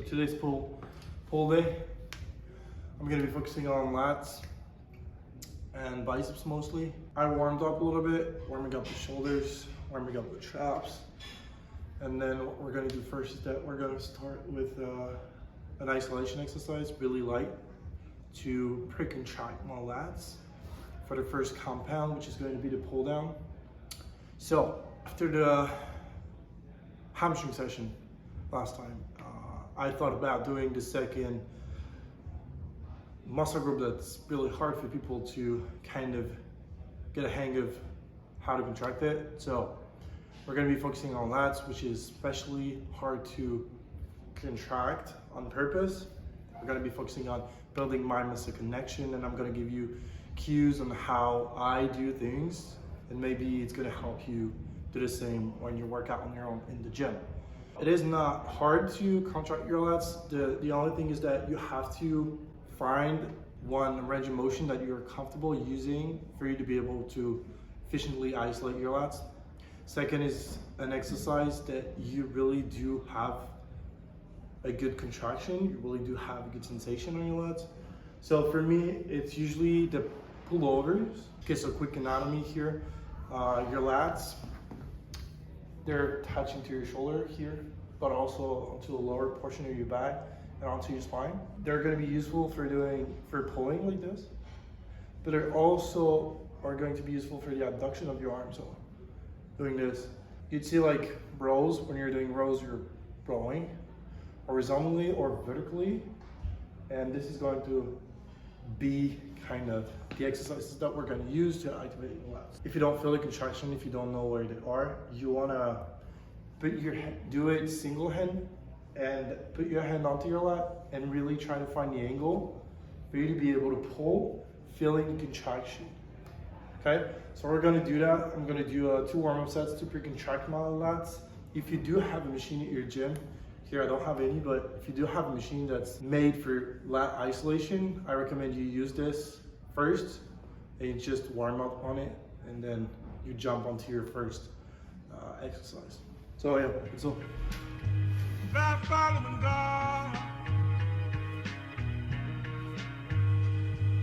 today's pull day. I'm gonna be focusing on lats and biceps mostly. I warmed up a little bit, warming up the shoulders, warming up the traps. And then what we're gonna do first is that we're gonna start with an isolation exercise, really light, to pre-contract my lats for the first compound, which is going to be the pull down. So after the hamstring session last time, I thought about doing the second muscle group that's really hard for people to kind of get a hang of how to contract it. So we're going to be focusing on lats, which is especially hard to contract on purpose. We're going to be focusing on building mind-muscle connection, and I'm going to give you cues on how I do things, and maybe it's going to help you do the same when you work out on your own in the gym. It is not hard to contract your lats. The only thing is that you have to find one range of motion that you're comfortable using for you to be able to efficiently isolate your lats. Second is an exercise that you really do have a good contraction, you really do have a good sensation on your lats. So for me, it's usually the pullovers. Okay, so quick anatomy here. Your lats, they're touching to your shoulder here, but also onto the lower portion of your back and onto your spine. They're going to be useful for pulling like this, but they also are going to be useful for the abduction of your arms. So doing this, you'd see like rows. When you're doing rows, you're rowing horizontally or vertically, and this is going to be kind of the exercises that we're going to use to activate your lats. If you don't feel the contraction, if you don't know where they are, you want to do it single hand and put your hand onto your lat and really try to find the angle for you to be able to pull, feeling the contraction. Okay, so we're going to do that. I'm going to do 2 warm-up sets to pre-contract my lats. If you do have a machine at your gym, here I don't have any, but if you do have a machine that's made for lat isolation, I recommend you use this first and you just warm up on it, and then you jump onto your first exercise. So yeah, so. By following God,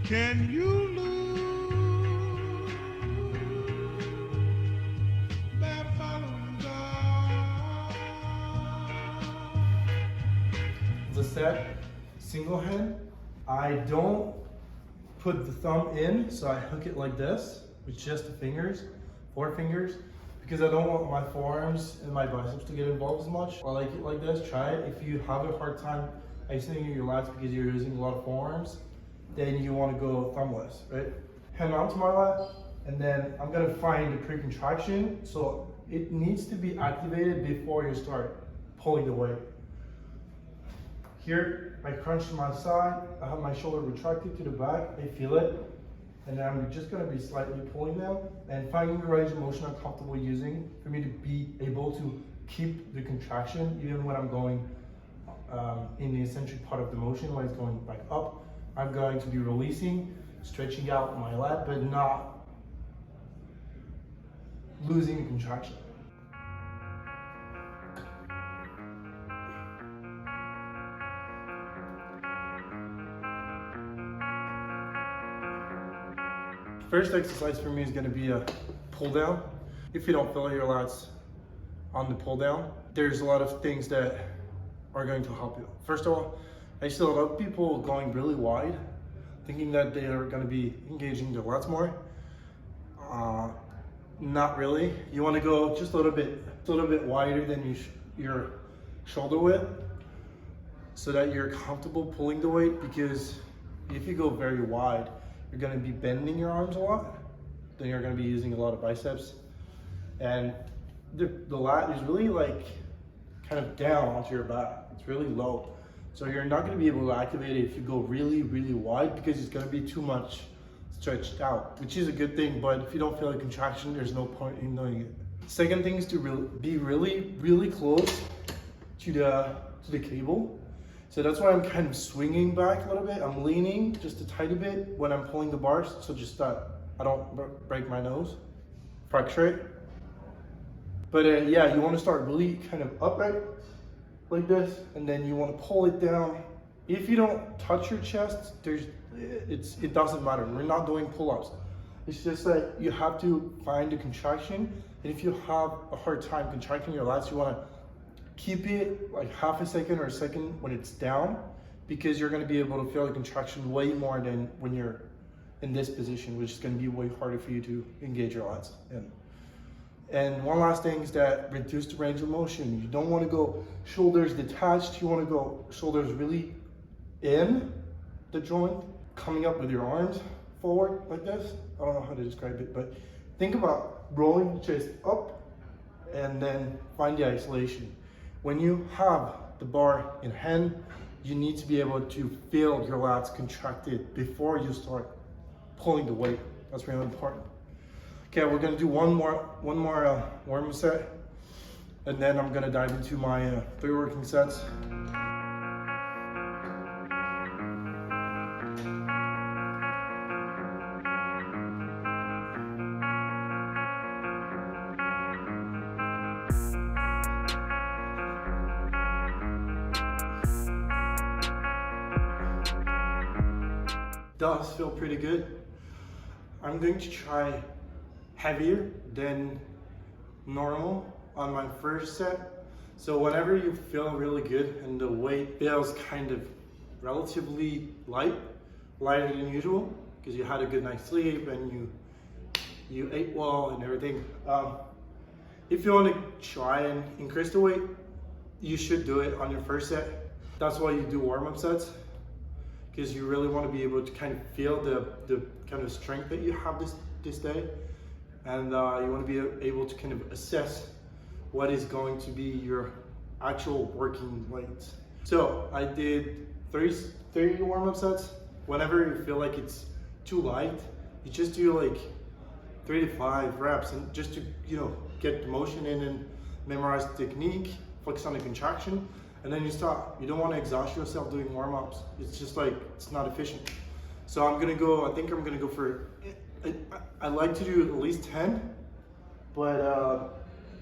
can you lose? By following God. As I said, single hand, I don't put the thumb in, so I hook it like this with just the fingers, 4 fingers, because I don't want my forearms and my biceps to get involved as much. I like it like this. Try it. If you have a hard time isolating your lats because you're using a lot of forearms, then you want to go thumbless, right? Hand onto my lat, and then I'm gonna find the pre-contraction. So it needs to be activated before you start pulling the weight. Here, I crunch to my side. I have my shoulder retracted to the back. I feel it. And then I'm just going to be slightly pulling them and finding the range of motion I'm comfortable using for me to be able to keep the contraction even when I'm going in the eccentric part of the motion, when it's going back up. I'm going to be releasing, stretching out my lat, but not losing the contraction. First exercise for me is going to be a pull down. If you don't feel your lats on the pull down, there's a lot of things that are going to help you. First of all, I see a lot of people going really wide, thinking that they are going to be engaging their lats more. Not really. You want to go just a little bit wider than your shoulder width, so that you're comfortable pulling the weight, because if you go very wide, you're going to be bending your arms a lot, then you're going to be using a lot of biceps, and the lat is really like kind of down onto your back. It's really low, so you're not going to be able to activate it if you go really wide, because it's going to be too much stretched out, which is a good thing. But if you don't feel a contraction, there's no point in doing it. Second thing is to be really close to the cable. So that's why I'm kind of swinging back a little bit. I'm leaning just a tiny bit when I'm pulling the bars, so just that I don't break my nose. Fracture it. But yeah, you want to start really kind of upright like this, and then you want to pull it down. If you don't touch your chest, it doesn't matter. We're not doing pull-ups. It's just that you have to find the contraction, and if you have a hard time contracting your lats, you want to keep it like half a second or a second when it's down, because you're going to be able to feel the contraction way more than when you're in this position, which is going to be way harder for you to engage your lats in. And one last thing is that reduce the range of motion. You don't want to go shoulders detached. You want to go shoulders really in the joint, coming up with your arms forward like this. I don't know how to describe it, but think about rolling the chest up and then find the isolation. When you have the bar in hand, you need to be able to feel your lats contracted before you start pulling the weight. That's really important. Okay, we're gonna do one more warm-up set, and then I'm gonna dive into my 3 working sets. Does feel pretty good. I'm going to try heavier than normal on my first set. So whenever you feel really good and the weight feels kind of relatively lighter than usual, because you had a good night's sleep and you ate well and everything. If you want to try and increase the weight, you should do it on your first set. That's why you do warm-up sets, because you really want to be able to kind of feel the kind of strength that you have this day, and you want to be able to kind of assess what is going to be your actual working weight. So I did 30 warm-up sets. Whenever you feel like it's too light, you just do like 3 to 5 reps, and just to get the motion in and memorize the technique, focus on the contraction, and then you stop. You don't want to exhaust yourself doing warm-ups. It's just like, it's not efficient. So I think I'm gonna go for, I like to do at least 10, but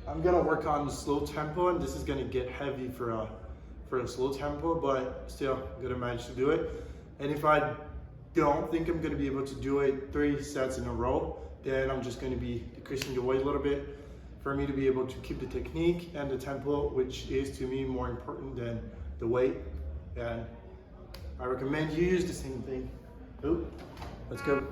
I'm gonna work on the slow tempo, and this is gonna get heavy for a slow tempo, but still I'm gonna manage to do it. And if I don't think I'm gonna be able to do it 3 sets in a row, then I'm just gonna be decreasing the weight a little bit for me to be able to keep the technique and the tempo, which is to me more important than the weight. And I recommend you use the same thing. Ooh, let's go.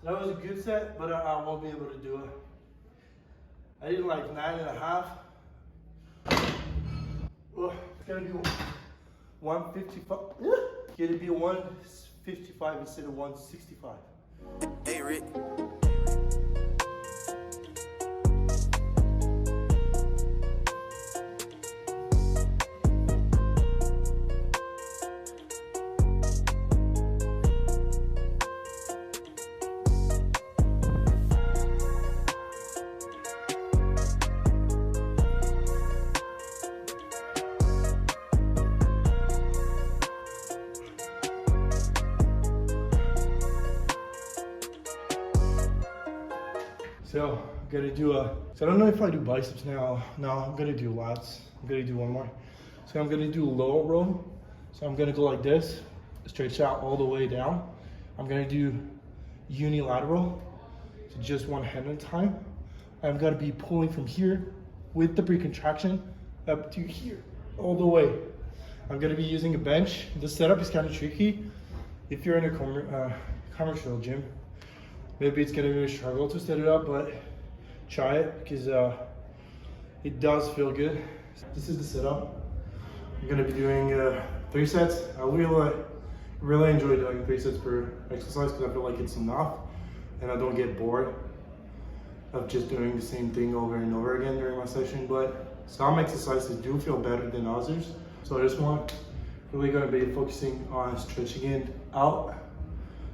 That was a good set, but I won't be able to do it. I did like 9.5. Oh, it's gonna be 155. It's gonna be 155 instead of 165. Hey, Rick. So I'm gonna do so I don't know if I do biceps now. No, I'm gonna do lats. I'm gonna do one more. So I'm gonna do low row. So I'm gonna go like this, stretch out all the way down. I'm gonna do unilateral, so just one hand at a time. I'm gonna be pulling from here with the pre-contraction up to here, all the way. I'm gonna be using a bench. The setup is kind of tricky. If you're in a commercial gym, maybe it's gonna be a struggle to set it up, but try it, because it does feel good. This is the setup. I'm gonna be doing 3 sets. I really enjoy doing 3 sets per exercise, because I feel like it's enough, and I don't get bored of just doing the same thing over and over again during my session. But some exercises do feel better than others. So this one, Really gonna be focusing on stretching it out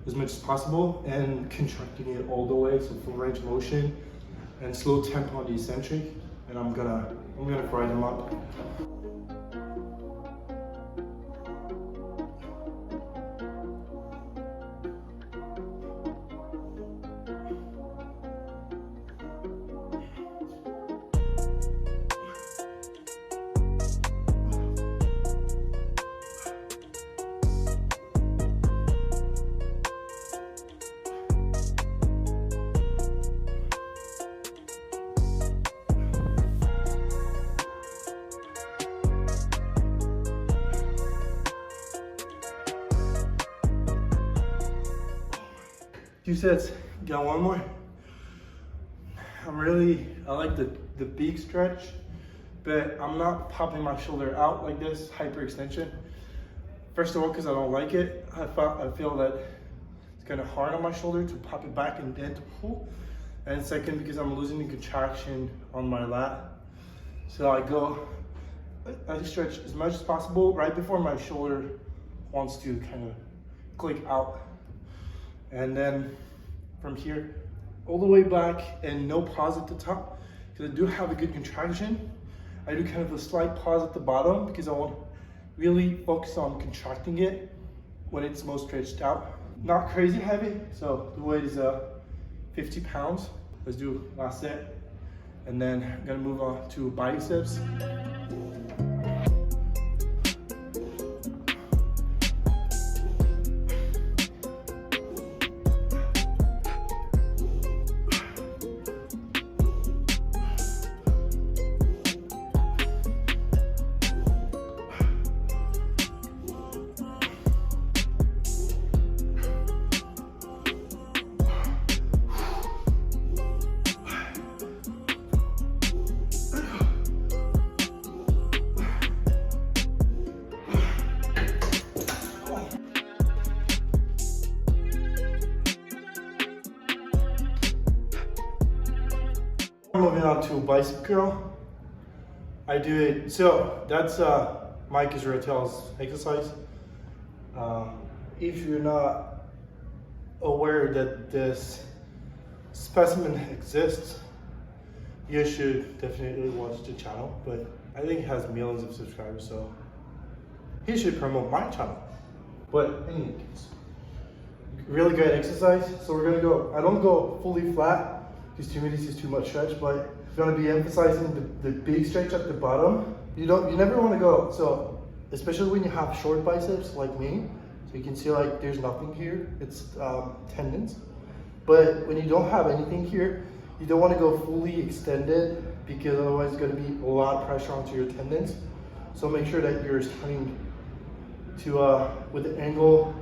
as much as possible and contracting it all the way, so full range of motion and slow tempo on the eccentric. And I'm gonna fry them up. Two sets, got one more. I like the big stretch, but I'm not popping my shoulder out like this, hyperextension. First of all, because I don't like it. I feel that it's kind of hard on my shoulder to pop it back and then to pull. And second, because I'm losing the contraction on my lat. So I stretch as much as possible right before my shoulder wants to kind of click out. And then from here, all the way back and no pause at the top, because I do have a good contraction. I do kind of a slight pause at the bottom because I want to really focus on contracting it when it's most stretched out. Not crazy heavy, so the weight is 50 pounds. Let's do last set. And then I'm gonna move on to biceps. Moving on to bicep curl. I do it, so that's Mike Israel's exercise. If you're not aware that this specimen exists, you should definitely watch the channel, but I think it has millions of subscribers, so he should promote my channel. But anyways, really great exercise. So we're gonna go, I don't go fully flat, because to me this is too much stretch, but if you want to be emphasizing the big stretch at the bottom, you never want to go, so especially when you have short biceps like me, so you can see like there's nothing here, it's tendons. But when you don't have anything here, you don't want to go fully extended because otherwise it's going to be a lot of pressure onto your tendons. So make sure that you're starting to with an angle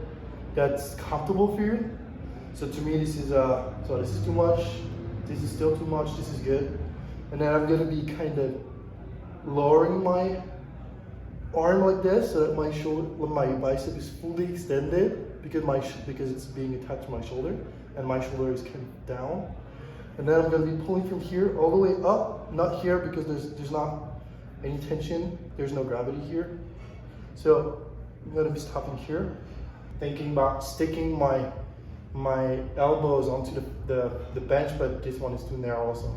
that's comfortable for you. So to me this is this is too much. This is still too much, this is good. And then I'm gonna be kind of lowering my arm like this so that my shoulder, my bicep is fully extended because it's being attached to my shoulder and my shoulder is kind of down. And then I'm gonna be pulling from here all the way up, not here because there's not any tension, there's no gravity here. So I'm gonna be stopping here, thinking about sticking my elbows onto the bench, but this one is too narrow also.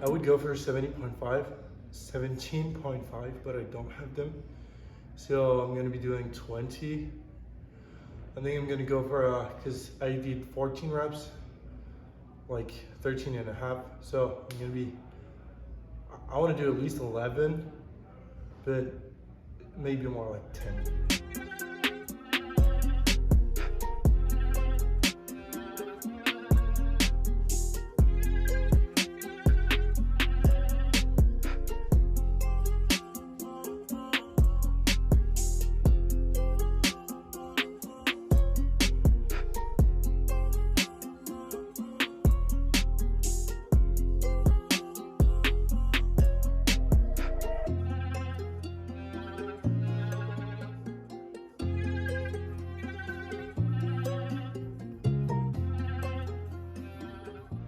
I would go for 17.5, but I don't have them. So I'm gonna be doing 20. I think I'm gonna go for, cause I did 14 reps, like 13 and a half. So I'm gonna be, I wanna do at least 11, but maybe more like 10.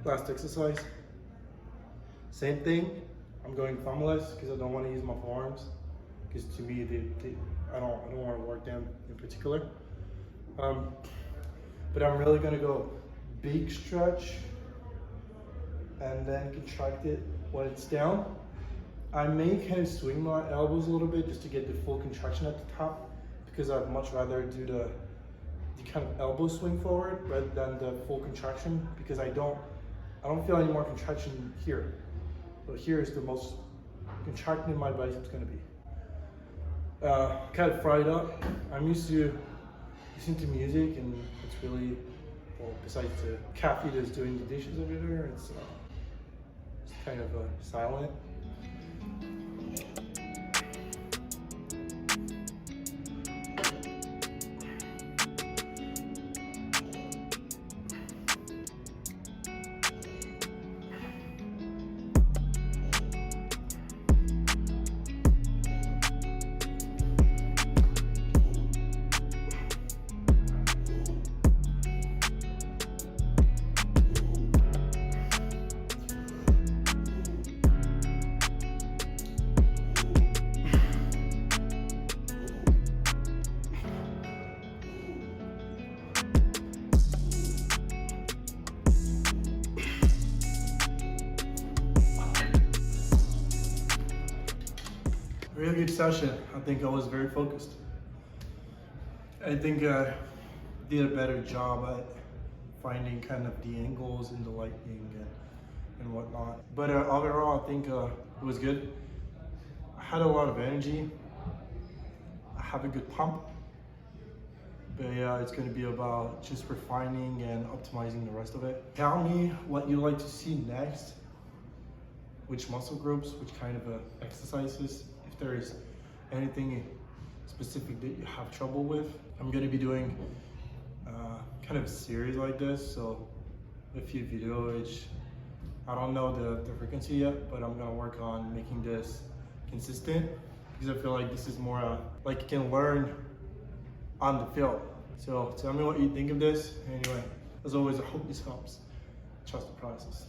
last exercise. Same thing. I'm going thumbless because I don't want to use my forearms. Because to me, I don't want to work them in particular. But I'm really gonna go big stretch and then contract it when it's down. I may kind of swing my elbows a little bit just to get the full contraction at the top, because I'd much rather do the kind of elbow swing forward rather than the full contraction, because I don't feel any more contraction here. So here is the most contracting my biceps gonna be. Kind of fried up. I'm used to listening to music, and it's really, well, besides the Kathy that's doing the dishes over there, it's kind of silent. Really good session. I think I was very focused. I think I did a better job at finding kind of the angles and the lighting and whatnot. But overall, I think it was good. I had a lot of energy. I have a good pump. But yeah, it's going to be about just refining and optimizing the rest of it. Tell me what you'd like to see next. Which muscle groups, which kind of exercises. If there is anything specific that you have trouble with. I'm going to be doing kind of a series like this, so a few videos. I don't know the frequency yet, but I'm going to work on making this consistent, because I feel like this is more like you can learn on the field. So tell me what you think of this. Anyway, as always, I hope this helps. Trust the process.